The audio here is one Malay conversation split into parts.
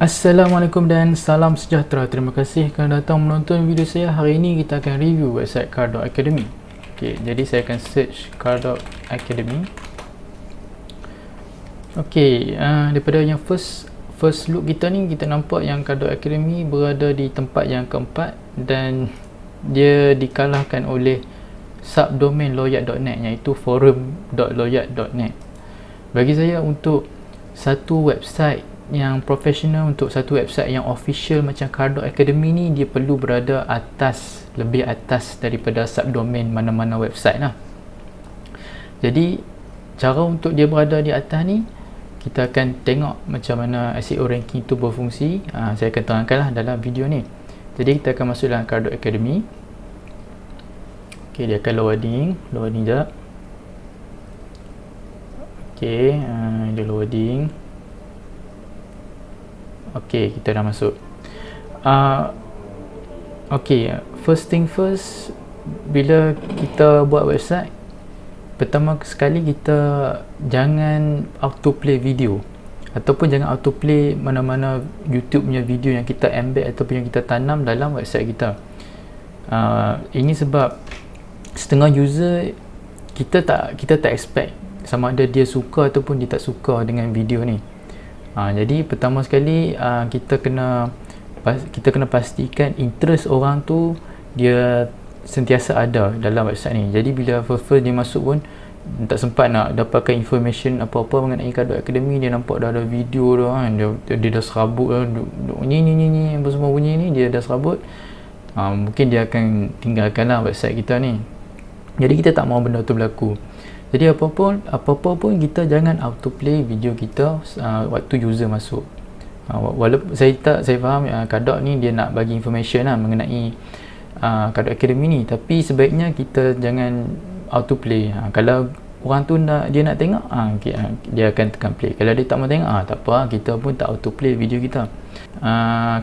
Assalamualaikum dan salam sejahtera. Terima kasih kerana datang menonton video saya. Hari ini kita akan review website Car Academy. Okey, jadi saya akan search Car Academy. Okey, daripada yang first look kita ni, kita nampak yang Car Academy berada di tempat yang keempat dan dia dikalahkan oleh subdomain loyat.net iaitu forum.loyat.net. Bagi saya, untuk satu website yang profesional, untuk satu website yang official macam Car Academy ni, dia perlu berada atas, lebih atas daripada subdomain mana-mana website lah. Jadi cara untuk dia berada di atas ni, kita akan tengok macam mana SEO ranking tu berfungsi. Saya akan terangkan lah dalam video ni. Jadi kita akan masuk dalam Car Academy. Ok, dia akan loading jap. Ok, dia loading. Ok, kita dah masuk. Ok, first thing first, bila kita buat website, pertama sekali kita jangan autoplay video, ataupun jangan autoplay mana-mana YouTube punya video yang kita embed ataupun yang kita tanam dalam website kita. Ini sebab setengah user kita tak expect sama ada dia suka ataupun dia tak suka dengan video ni. Jadi pertama sekali kita kena pastikan interest orang tu dia sentiasa ada dalam website ni. Jadi bila first dia masuk pun tak sempat nak dapatkan information apa-apa mengenai Car Academy, dia nampak dah ada video dah kan, dia dah serabut dah, ni apa semua bunyi ni dia dah serabut. Mungkin dia akan tinggalkan lah website kita ni. Jadi kita tak mahu benda tu berlaku. Jadi apa-apa pun kita jangan autoplay video kita waktu user masuk. Walaupun saya faham Car ni dia nak bagi information lah mengenai Car Academy ni, tapi sebaiknya kita jangan autoplay. Kalau orang tu dia nak tengok, dia akan tekan play. Kalau dia tak mau tengok, tak apa, kita pun tak autoplay video kita.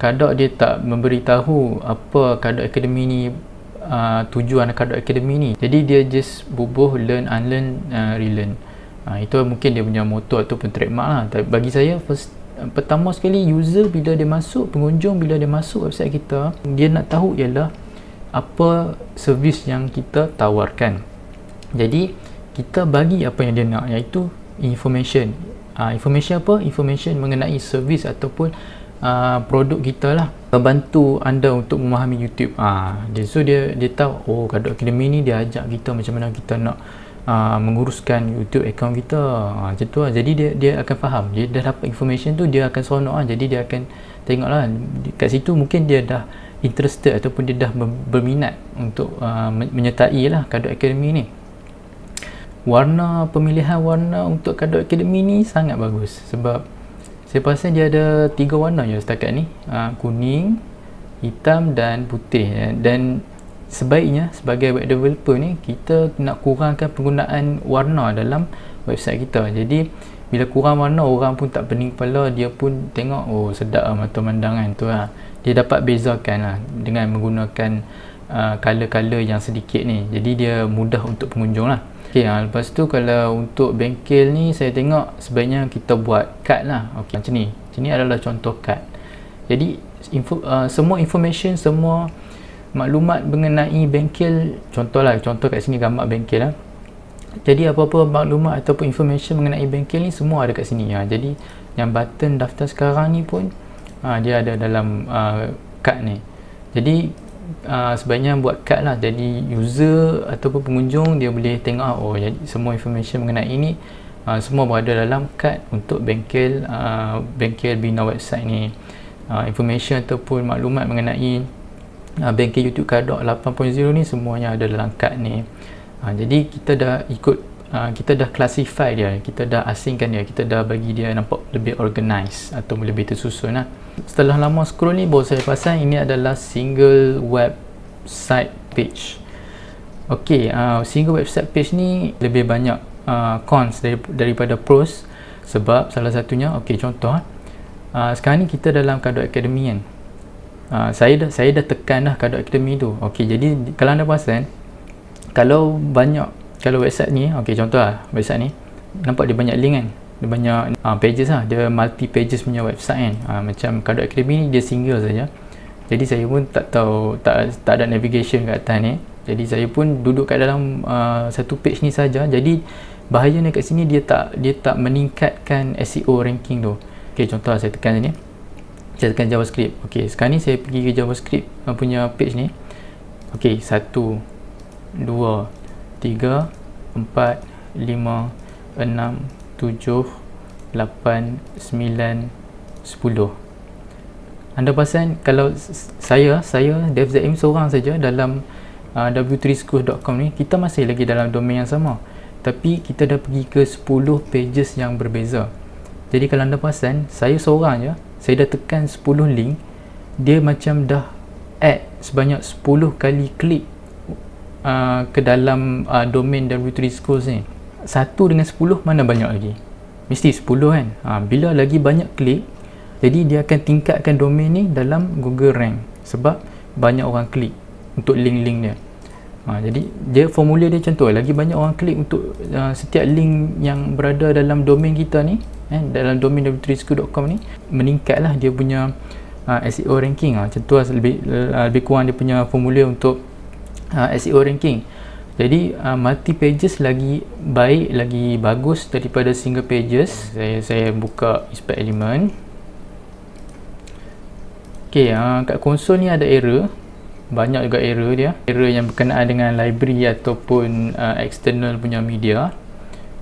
Car dia tak memberitahu apa Car Academy ni, tujuan Car Academy ni. Jadi dia just bubuh learn, unlearn, relearn. Itu mungkin dia punya motto ataupun trademark lah. Tapi bagi saya, pertama sekali user bila dia masuk, pengunjung bila dia masuk website kita, dia nak tahu ialah apa servis yang kita tawarkan. Jadi kita bagi apa yang dia nak, iaitu information. Information apa? Information mengenai servis ataupun produk kita lah, membantu anda untuk memahami YouTube. So dia tahu, Car Academy ni dia ajak kita macam mana kita nak menguruskan YouTube account kita, macam tu lah. Jadi dia akan faham, dia dah dapat information tu, dia akan seronok lah. Jadi dia akan tengok lah kat situ, mungkin dia dah interested ataupun dia dah berminat untuk menyertai lah Car Academy ni. Pemilihan warna untuk Car Academy ni sangat bagus, sebab saya perasan dia ada 3 warna je setakat ni, kuning, hitam dan putih. Dan sebaiknya sebagai web developer ni, kita nak kurangkan penggunaan warna dalam website kita. Jadi bila kurang warna, orang pun tak pening kepala, dia pun tengok, sedap lah mata mandangan tu lah. Dia dapat bezakan lah dengan menggunakan color-color yang sedikit ni. Jadi dia mudah untuk pengunjung lah. Lepas tu kalau untuk bengkel ni, saya tengok sebaiknya kita buat card lah. Macam ni. Ini adalah contoh card. Jadi semua information, semua maklumat mengenai bengkel, contoh kat sini gambar bengkel lah. Jadi apa-apa maklumat ataupun information mengenai bengkel ni semua ada kat sini. Jadi yang button daftar sekarang ni pun dia ada dalam card ni. Jadi sebaiknya buat card lah. Jadi user ataupun pengunjung dia boleh tengok, jadi semua information mengenai ini semua berada dalam card untuk bengkel Bina website ni. Information ataupun maklumat mengenai bengkel YouTube Car 8.0 ni semuanya ada dalam card ni. Jadi kita dah classify dia, kita dah asingkan dia, kita dah bagi dia nampak lebih organized atau lebih tersusun lah. Setelah lama scroll ni, baru saya perasan ini adalah single website page. Ok, single website page ni lebih banyak cons daripada pros. Sebab salah satunya, ok, contoh sekarang ni kita dalam Car Academy kan, saya dah tekan dah Car Academy tu. Ok, jadi kalau anda perasan, kalau website ni, ok, contoh lah website ni nampak dia banyak link kan, dia banyak pages lah, dia multi pages punya website kan. Macam Kardot Academy ni dia single saja, jadi saya pun tak tahu, tak ada navigation kat atas ni, jadi saya pun duduk kat dalam satu page ni saja. Jadi bahayanya kat sini dia tak meningkatkan SEO ranking tu. Okey, contoh saya tekan sini, saya tekan JavaScript. Okey, sekarang ni saya pergi ke JavaScript punya page ni. Okey, 1 2 3 4 5 6 7 8 9 10. Anda perasan kalau saya Dev Zaim seorang saja dalam w3schools.com ni, kita masih lagi dalam domain yang sama, tapi kita dah pergi ke 10 pages yang berbeza. Jadi kalau anda perasan, saya seorang je, saya dah tekan 10 link, dia macam dah add sebanyak 10 kali klik ke dalam domain W3Schools ni. 1 dengan 10 mana banyak lagi? Mesti 10 kan. Bila lagi banyak klik, jadi dia akan tingkatkan domain ni dalam Google Rank, sebab banyak orang klik untuk link-link dia. Jadi dia formula dia macam tu, lagi banyak orang klik untuk setiap link yang berada dalam domain kita ni, dalam domain w3school.com ni, meningkatlah dia punya SEO ranking. Macam tu lah, lebih kurang dia punya formula untuk SEO ranking. Jadi multi pages lagi baik, lagi bagus daripada single pages. Saya buka inspect element. Okey, kat konsol ni ada error, banyak juga error dia, error yang berkenaan dengan library ataupun external punya media.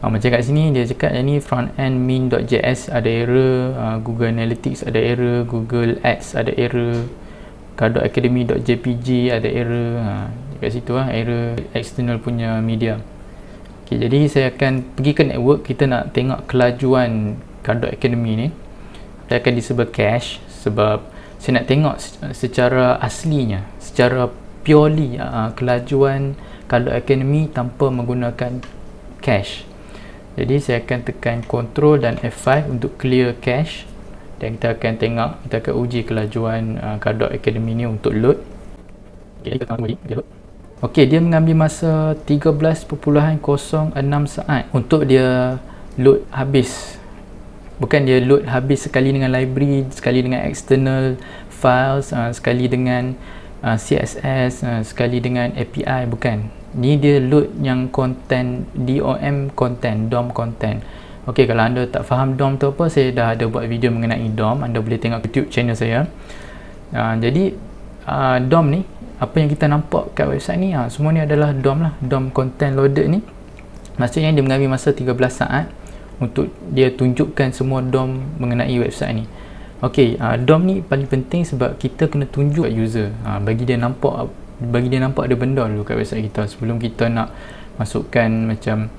Macam kat sini dia cakap yang ni frontend min.js ada error, Google Analytics ada error, Google Ads ada error, kardotacademy.jpg ada error. Kat situ lah error external punya media. Okay, jadi saya akan pergi ke network, kita nak tengok kelajuan Kardot Academy ni. Saya akan disable cache sebab saya nak tengok secara aslinya, secara purely kelajuan Kardot Academy tanpa menggunakan cache. Jadi saya akan tekan Ctrl dan F5 untuk clear cache, dan kita akan tengok, kita akan uji kelajuan Kardot Academy ni untuk load. Okay, kita tengok dia load. Okey, dia mengambil masa 13.06 saat untuk dia load habis. Bukan dia load habis sekali dengan library, sekali dengan external files, sekali dengan CSS, sekali dengan API, bukan. Ni dia load yang content, DOM content. Okey, kalau anda tak faham DOM tu apa, saya dah ada buat video mengenai DOM, anda boleh tengok YouTube channel saya. Jadi DOM ni, apa yang kita nampak kat website ni, semua ni adalah DOM lah, DOM content loaded ni. Maksudnya dia mengambil masa 13 saat untuk dia tunjukkan semua DOM mengenai website ni. Okey, DOM ni paling penting sebab kita kena tunjuk kat user, bagi dia nampak ada benda dulu kat website kita sebelum kita nak masukkan macam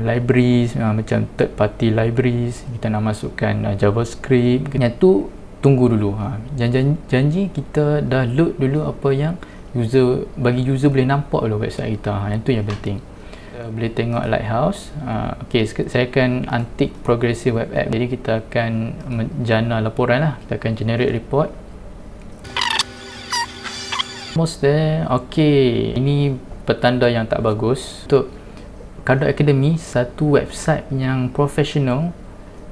libraries, macam third party libraries, kita nak masukkan JavaScript. Yang tu tunggu dulu, janji kita dah load dulu apa yang bagi user boleh nampak dulu website kita. Yang tu yang penting. Boleh tengok Lighthouse. Okey, saya akan untick progressive web app. Jadi kita akan menjana laporan lah, kita akan generate report. Almost there. Okey, ini petanda yang tak bagus. Untuk Kardot Academy, satu website yang profesional,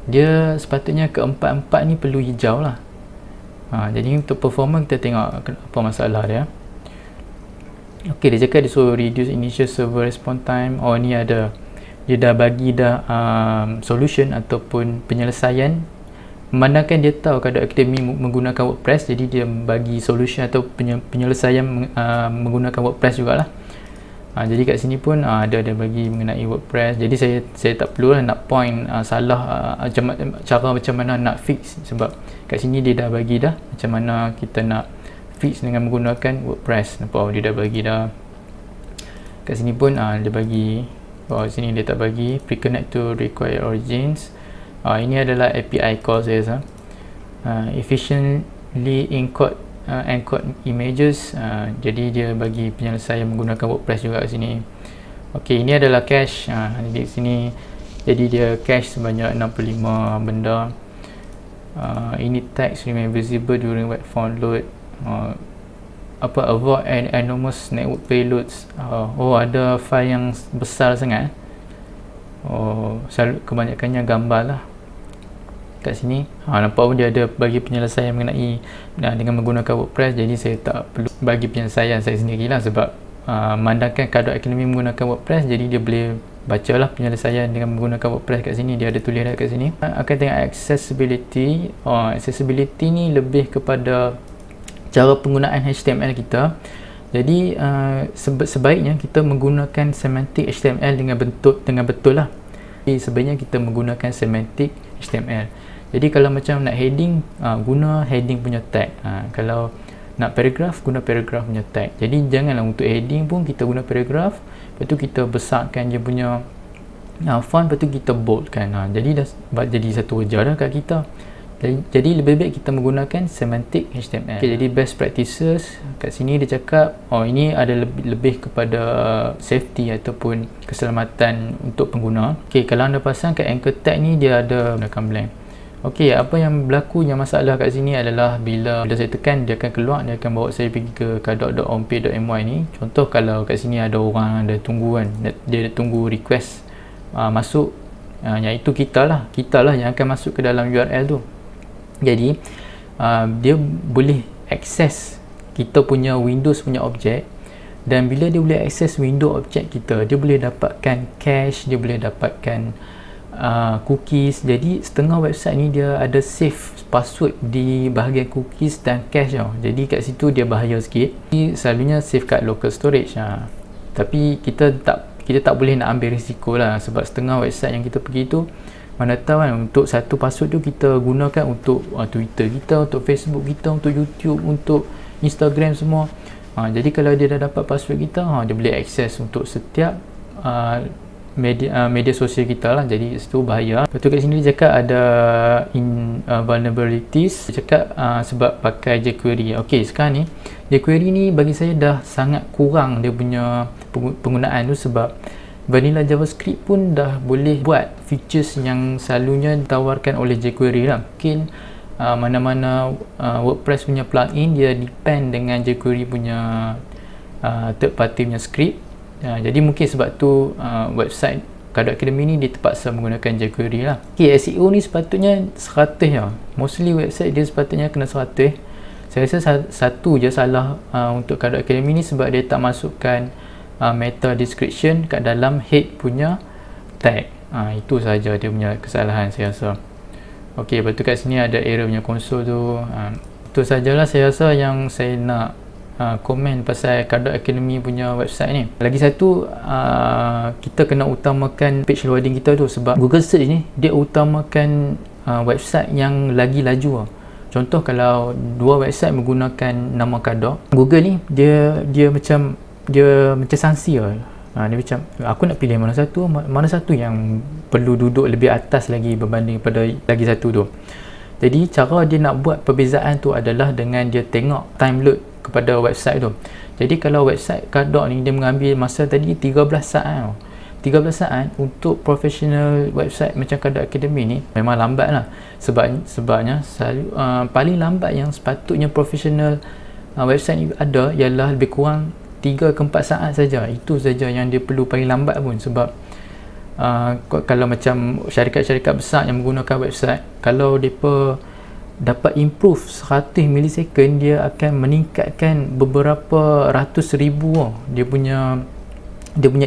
dia sepatutnya keempat-empat ni perlu hijau lah. Jadi untuk performance kita tengok apa masalah dia. Okey, dia cakap dia suruh reduce initial server response time. Oh, ni ada, dia dah bagi solution ataupun penyelesaian. Memandangkan dia tahu Kardot Academy menggunakan WordPress, jadi dia bagi solution atau penyelesaian menggunakan WordPress jugalah. Jadi kat sini pun ada bagi mengenai WordPress. Jadi saya tak perlu lah nak point salah cara macam mana nak fix, sebab kat sini dia dah bagi dah macam mana kita nak fix dengan menggunakan WordPress. Nampak dia dah bagi dah. Kat sini pun dia bagi, sini dia tak bagi pre-connect to required origins. Ini adalah API call saya. Efficiently encode images. Jadi dia bagi penyelesaian menggunakan WordPress juga kat sini. Okey, ini adalah cache. Di sini jadi dia cache sebanyak 65 benda. Ini text remain visible during web form load. Avoid enormous network payloads. Ada file yang besar sangat. kebanyakannya gambar lah kat sini. Nampak pun dia ada bagi penyelesaian mengenai dengan menggunakan WordPress, jadi saya tak perlu bagi penyelesaian saya sendirilah sebab memandangkan Kardot Academy menggunakan WordPress, jadi dia boleh bacalah penyelesaian dengan menggunakan WordPress kat sini. Dia ada tulis kat sini. Akan tengok accessibility. Accessibility ni lebih kepada cara penggunaan HTML kita. Jadi sebaiknya kita menggunakan semantik HTML dengan betul lah. Jadi sebaiknya kita menggunakan semantik HTML. Jadi kalau macam nak heading, guna heading punya tag. Kalau nak paragraph, guna paragraph punya tag. Jadi janganlah untuk heading pun kita guna paragraph, lepas tu kita besarkan dia punya font, lepas tu kita boldkan. Jadi dah jadi satu wajah dah kat kita. Jadi lebih baik kita menggunakan semantik HTML. Jadi best practices kat sini dia cakap ini ada lebih kepada safety ataupun keselamatan untuk pengguna. Kalau anda pasang kat anchor tag ni dia ada gunakan blank. Apa yang berlaku, yang masalah kat sini adalah bila saya tekan, dia akan keluar, dia akan bawa saya pergi ke kardot.homepage.my ni. Contoh kalau kat sini ada orang ada tunggu kan, dia tunggu request masuk, yang itu kita lah yang akan masuk ke dalam URL tu. Jadi dia boleh access kita punya Windows punya objek, dan bila dia boleh access window objek kita, dia boleh dapatkan cache, dia boleh dapatkan cookies. Jadi setengah website ni dia ada save password di bahagian cookies dan cache tau. Jadi kat situ dia bahaya sikit. Selalunya save kat local storage. Tapi kita tak boleh nak ambil risiko lah, sebab setengah website yang kita pergi tu, mana tahu kan, untuk satu password tu kita gunakan untuk Twitter kita, untuk Facebook kita, untuk YouTube, untuk Instagram semua. Jadi kalau dia dah dapat password kita, dia boleh access untuk setiap media sosial kita lah. Jadi itu bahaya. Lepas tu kat sini dia cakap ada vulnerabilities. Dia cakap sebab pakai jQuery. Sekarang ni jQuery ni bagi saya dah sangat kurang dia punya penggunaan tu, sebab vanilla JavaScript pun dah boleh buat features yang selalunya ditawarkan oleh jQuery lah. Mungkin mana-mana WordPress punya plugin dia depend dengan jQuery punya third party punya script. Jadi mungkin sebab tu website Kardot Academy ni dia terpaksa menggunakan jQuery lah. SEO ni sepatutnya 100 lah. Mostly website dia sepatutnya kena 100. Saya rasa satu je salah untuk Kardot Academy ni, sebab dia tak masukkan meta description kat dalam head punya tag. Itu saja dia punya kesalahan saya rasa. Lepas tu kat sini ada error punya konsol tu. Itu sajalah saya rasa yang saya nak komen pasal Kardot Academy punya website ni. Lagi satu, kita kena utamakan page loading kita tu, sebab Google Search ni dia utamakan website yang lagi laju. Contoh kalau dua website menggunakan nama Kardot, Google ni dia macam sangsi lah. Dia macam aku nak pilih mana satu yang perlu duduk lebih atas lagi berbanding pada lagi satu tu. Jadi cara dia nak buat perbezaan tu adalah dengan dia tengok time load kepada website tu. Jadi kalau website Kardot ni dia mengambil masa tadi 13 saat. 13 saat untuk professional website macam Kardot Academy ni memang lambat lah. Sebabnya paling lambat yang sepatutnya professional website ni ada ialah lebih kurang 3 ke 4 saat saja. Itu saja yang dia perlu paling lambat pun, sebab kalau macam syarikat-syarikat besar yang menggunakan website, kalau mereka dapat improve 100 millisecond, dia akan meningkatkan beberapa ratus ribu dia punya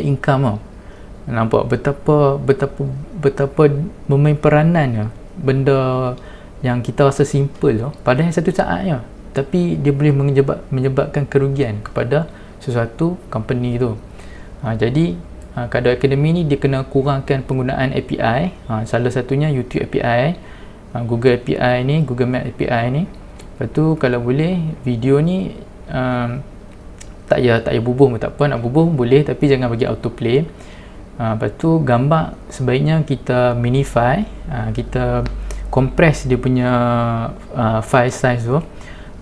income. Nampak betapa memain peranan benda yang kita rasa simple padahal 1 saat je, tapi dia boleh menyebabkan kerugian kepada sesuatu company tu. Jadi Kardot Academy ni dia kena kurangkan penggunaan API. Salah satunya YouTube API, Google API ni, Google Map API ni. Lepas tu kalau boleh video ni tak payah bubuh pun tak apa, nak bubuh boleh tapi jangan bagi autoplay. Lepas tu gambar sebaiknya kita minify, kita compress dia punya file size tu.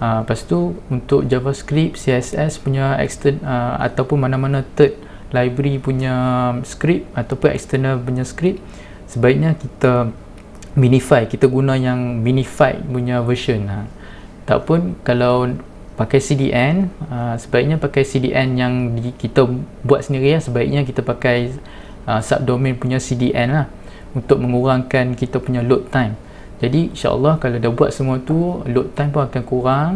Lepas tu untuk JavaScript, CSS punya ataupun mana-mana third library punya script ataupun external punya script, sebaiknya kita minify, kita guna yang minified punya version. Ataupun kalau pakai CDN, sebaiknya pakai CDN yang kita buat sendiri. Sebaiknya kita pakai subdomain punya CDN lah, untuk mengurangkan kita punya load time. Jadi insyaAllah kalau dah buat semua tu, load time pun akan kurang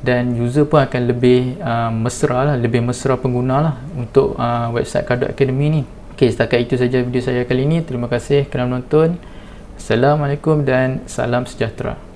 dan user pun akan lebih mesra lah, lebih mesra pengguna lah untuk website Cardo Academy ni. Ok, setakat itu saja video saya kali ini. Terima kasih kerana menonton. Assalamualaikum dan salam sejahtera.